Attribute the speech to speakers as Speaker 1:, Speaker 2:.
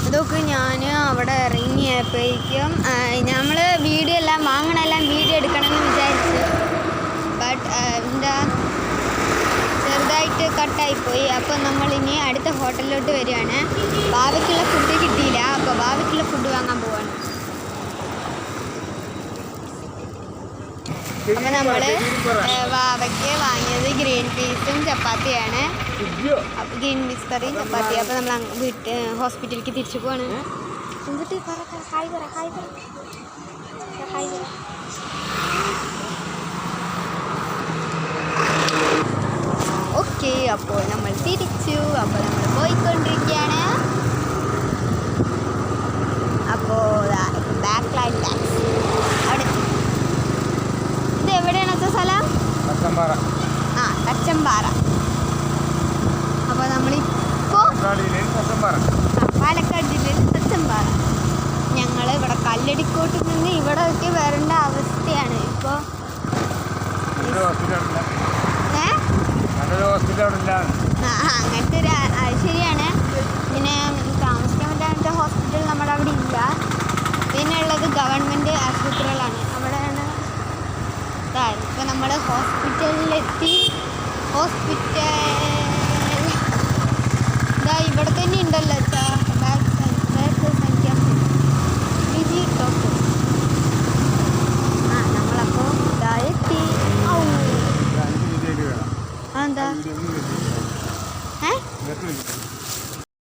Speaker 1: ഇതൊക്കെ ഞാൻ അവിടെ ഇറങ്ങിയപ്പോഴേക്കും നമ്മൾ വീഡിയോ എല്ലാം വാങ്ങണമെല്ലാം വീഡിയോ എടുക്കണമെന്ന് വിചാരിച്ചു. ബട്ട് എന്താ ചെറുതായിട്ട് കട്ടായിപ്പോയി. അപ്പോൾ നമ്മളിനി അടുത്ത ഹോട്ടലിലോട്ട് വരികയാണ്. ഭാവിക്കുള്ള ഫുഡ് കിട്ടിയില്ല, അപ്പോൾ ഭാവിക്കുള്ള ഫുഡ് വാങ്ങാൻ പോവാണ്. അപ്പോൾ നമ്മൾ വാവയ്ക്ക് വാങ്ങിയത് ഗ്രീൻ പീസും ചപ്പാത്തിയാണ്. അപ്പോൾ ഗ്രീൻ പീസ് കറി ചപ്പാത്തി. അപ്പോൾ നമ്മൾ ഹോസ്പിറ്റലിലേക്ക് തിരിച്ചു പോവാണ്. എന്നിട്ട് ഹായ് പറ ഹായ് പറ ഹായ് പറ. ഓക്കെ, അപ്പോൾ നമ്മൾ തിരിച്ചു. അപ്പോൾ നമ്മൾ പോയിക്കൊണ്ടിരിക്കുകയാണ്. അപ്പോൾ ബാക്ക് ലൈൻ ടാക്സ് അവിടെ. ഇത് എവിടെയാണ് വെച്ച സ്ഥലം? കച്ചമ്പാറ. അപ്പോൾ നമ്മളിപ്പോൾ പാലക്കാട് ജില്ലയിൽ കച്ചമ്പാറ. ഞങ്ങൾ ഇവിടെ കല്ലടിക്കോട്ടിൽ നിന്ന് ഇവിടെയൊക്കെ വരേണ്ട അവസ്ഥയാണ് ഇപ്പോൾ. അങ്ങനത്തെ ഒരു ശരിയാണ്. പിന്നെ താമസിക്കാൻ പറ്റാത്ത ഹോസ്പിറ്റൽ നമ്മുടെ അവിടെ ഇല്ല. പിന്നെ ഉള്ളത് ഗവൺമെൻറ് ആശുപത്രികളാണ്. അവിടെയാണ്. ഇപ്പോൾ നമ്മൾ ഹോസ്പിറ്റലിലെത്തി. ഹോസ്പിറ്റൽ ഇവിടെ തന്നെ ഉണ്ടല്ലോ.